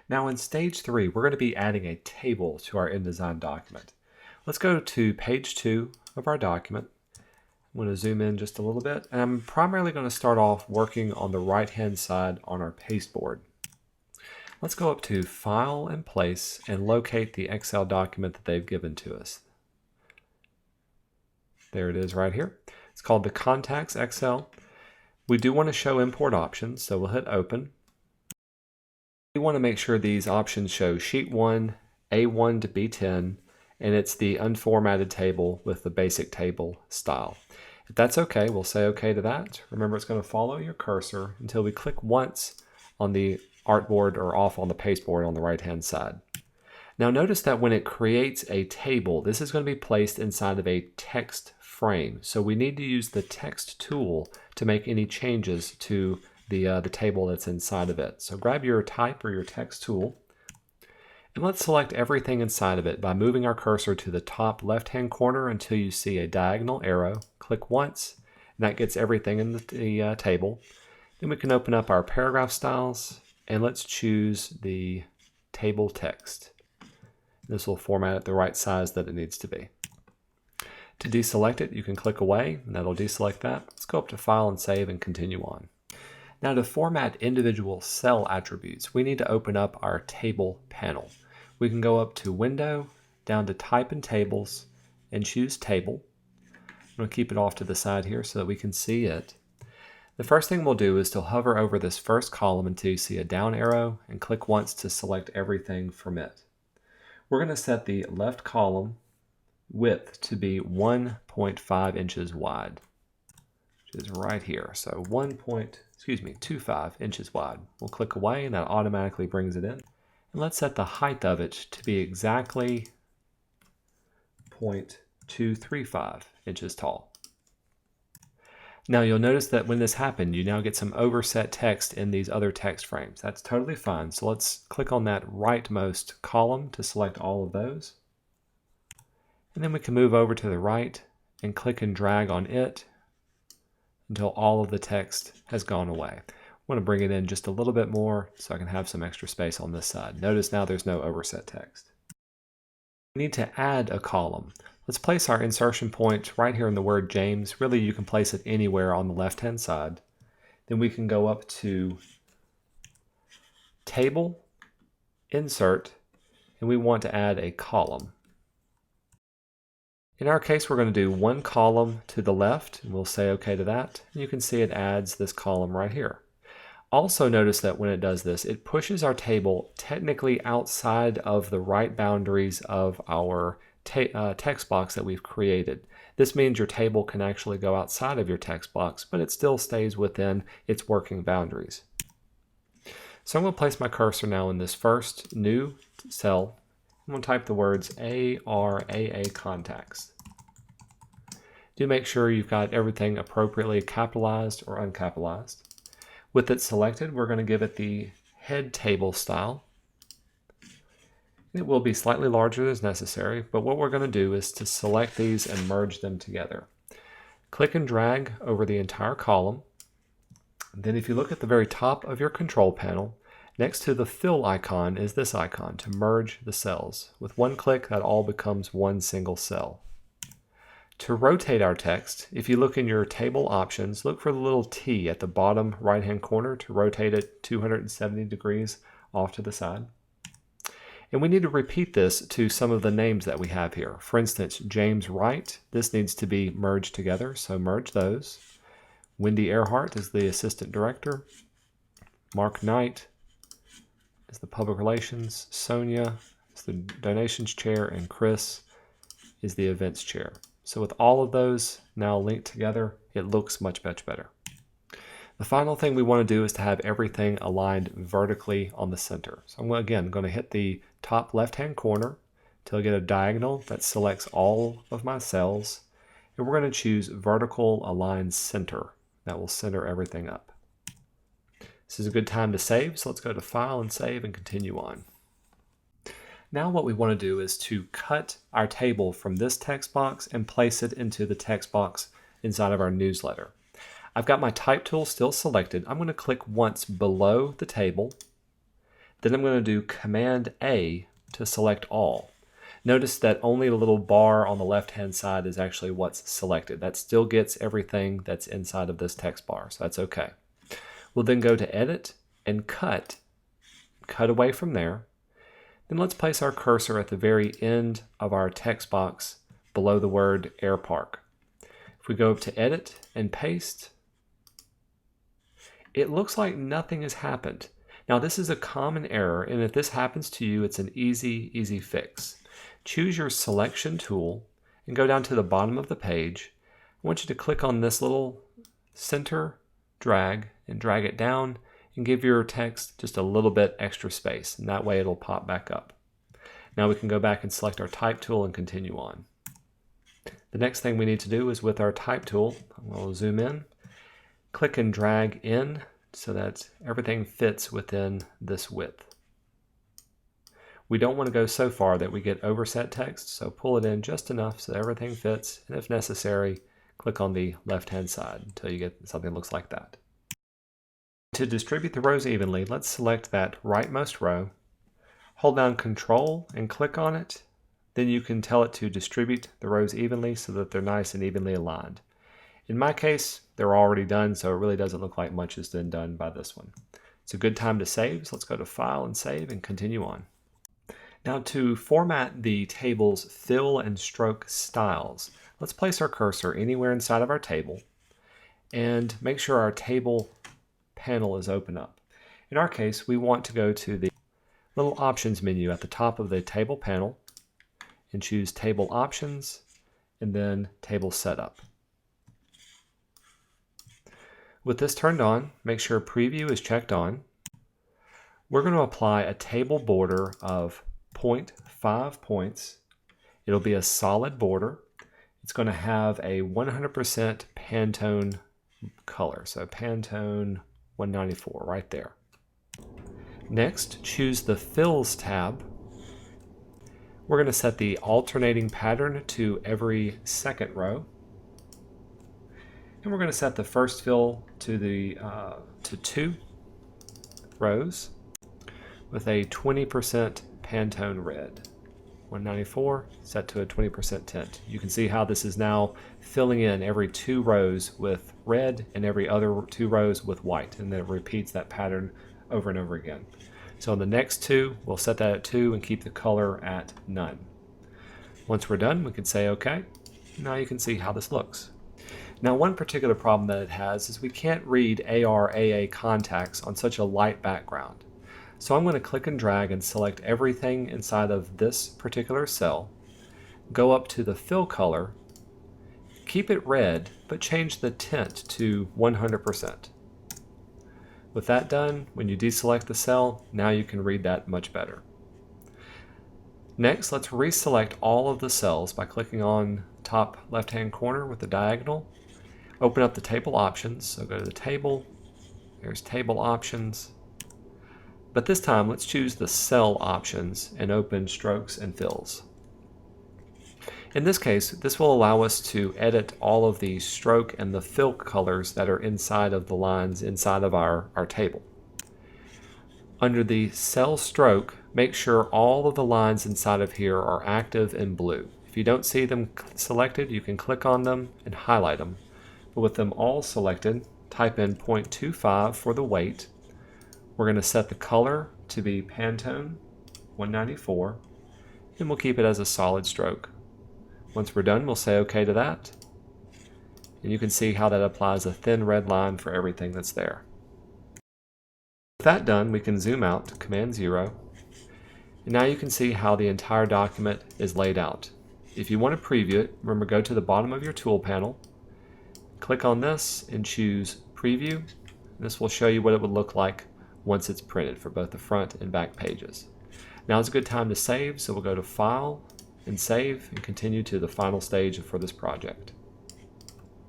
Now in stage 3, we're going to be adding a table to our InDesign document. Let's go to page 2 of our document. I'm going to zoom in just a little bit, and I'm primarily going to start off working on the right-hand side on our pasteboard. Let's go up to File and Place and locate the Excel document that they've given to us. There it is right here. It's called the Contacts Excel. We do want to show import options, so we'll hit Open. We want to make sure these options show Sheet 1, A1 to B10, and it's the unformatted table with the basic table style. If that's okay, we'll say okay to that. Remember, it's going to follow your cursor until we click once on the artboard or off on the pasteboard on the right-hand side. Now notice that when it creates a table, this is going to be placed inside of a text frame. So we need to use the text tool to make any changes to the table that's inside of it. So grab your type or your text tool, and let's select everything inside of it by moving our cursor to the top left-hand corner until you see a diagonal arrow. Click once, and that gets everything in the table. Then we can open up our paragraph styles, and let's choose the table text. This will format it the right size that it needs to be. To deselect it, you can click away, and that'll deselect that. Let's go up to File and Save and continue on. Now to format individual cell attributes, we need to open up our Table panel. We can go up to Window, down to Type and Tables, and choose Table. I'm going to keep it off to the side here so that we can see it. The first thing we'll do is to hover over this first column until you see a down arrow, and click once to select everything from it. We're going to set the left column width to be 1.5 inches wide, which is right here. So 25 inches wide. We'll click away, and that automatically brings it in. And let's set the height of it to be exactly 0.235 inches tall. Now you'll notice that when this happened, you now get some overset text in these other text frames. That's totally fine. So let's click on that rightmost column to select all of those. And then we can move over to the right and click and drag on it until all of the text has gone away. I want to bring it in just a little bit more so I can have some extra space on this side. Notice now there's no overset text. We need to add a column. Let's place our insertion point right here in the word James. Really, you can place it anywhere on the left-hand side. Then we can go up to Table, Insert, and we want to add a column. In our case, we're going to do one column to the left, and we'll say OK to that. And you can see it adds this column right here. Also notice that when it does this, it pushes our table technically outside of the right boundaries of our text box that we've created. This means your table can actually go outside of your text box, but it still stays within its working boundaries. So I'm going to place my cursor now in this first new cell. I'm going to type the words ARAA contacts. Do make sure you've got everything appropriately capitalized or uncapitalized. With it selected, we're going to give it the head table style. It will be slightly larger as necessary, but what we're going to do is to select these and merge them together. Click and drag over the entire column. Then if you look at the very top of your control panel, next to the fill icon is this icon to merge the cells. With one click, that all becomes one single cell. To rotate our text, if you look in your table options, look for the little T at the bottom right-hand corner to rotate it 270 degrees off to the side. And we need to repeat this to some of the names that we have here. For instance, James Wright, this needs to be merged together, so merge those. Wendy Earhart is the assistant director. Mark Knight is the public relations. Sonia is the donations chair, and Chris is the events chair. So with all of those now linked together, it looks much better. The final thing we want to do is to have everything aligned vertically on the center. So I'm again going to hit the top left-hand corner till I get a diagonal that selects all of my cells. And we're going to choose Vertical Align Center. That will center everything up. This is a good time to save, so let's go to File and Save and continue on. Now what we want to do is to cut our table from this text box and place it into the text box inside of our newsletter. I've got my type tool still selected. I'm going to click once below the table. Then I'm going to do Command A to select all. Notice that only the little bar on the left-hand side is actually what's selected. That still gets everything that's inside of this text bar, so that's okay. We'll then go to Edit and Cut away from there. Then let's place our cursor at the very end of our text box below the word Air Park. If we go up to Edit and Paste, it looks like nothing has happened. Now this is a common error, and if this happens to you, it's an easy fix. Choose your selection tool and go down to the bottom of the page. I want you to click on this little center drag and drag it down and give your text just a little bit extra space, and that way it'll pop back up. Now we can go back and select our type tool and continue on. The next thing we need to do is with our type tool, we'll zoom in, click and drag in so that everything fits within this width. We don't want to go so far that we get overset text, so pull it in just enough so that everything fits, and if necessary, click on the left-hand side until you get something that looks like that. To distribute the rows evenly, let's select that rightmost row, hold down Control and click on it. Then you can tell it to distribute the rows evenly so that they're nice and evenly aligned. In my case, they're already done, so it really doesn't look like much has been done by this one. It's a good time to save, so let's go to File and Save and continue on. Now to format the table's fill and stroke styles, let's place our cursor anywhere inside of our table and make sure our table panel is open up. In our case, we want to go to the little options menu at the top of the table panel and choose Table Options and then Table Setup. With this turned on, make sure Preview is checked on. We're going to apply a table border of 0.5 points. It'll be a solid border. It's going to have a 100% Pantone color, so Pantone 194 right there. Next, choose the Fills tab. We're going to set the alternating pattern to every second row. And we're going to set the first fill to 2 rows with a 20% Pantone red. 194 set to a 20% tint. You can see how this is now filling in every 2 rows with red and every other 2 rows with white, and then it repeats that pattern over and over again. So on the next 2, we'll set that at 2 and keep the color at none. Once we're done, we can say OK. Now you can see how this looks. Now one particular problem that it has is we can't read ARAA contacts on such a light background. So I'm going to click and drag and select everything inside of this particular cell, go up to the fill color, keep it red, but change the tint to 100%. With that done, when you deselect the cell, now you can read that much better. Next, let's reselect all of the cells by clicking on top left-hand corner with the diagonal. Open up the table options, so go to the table, there's table options. But this time, let's choose the cell options and open strokes and fills. In this case, this will allow us to edit all of the stroke and the fill colors that are inside of the lines inside of our table. Under the cell stroke, make sure all of the lines inside of here are active in blue. If you don't see them selected, you can click on them and highlight them. But with them all selected, type in 0.25 for the weight. We're going to set the color to be Pantone 194, and we'll keep it as a solid stroke. Once we're done, we'll say OK to that, and you can see how that applies a thin red line for everything that's there. With that done, we can zoom out to Command 0, and now you can see how the entire document is laid out. If you want to preview it, remember, go to the bottom of your tool panel, click on this and choose Preview. This will show you what it would look like once it's printed for both the front and back pages. Now is a good time to save, so we'll go to File and Save and continue to the final stage for this project.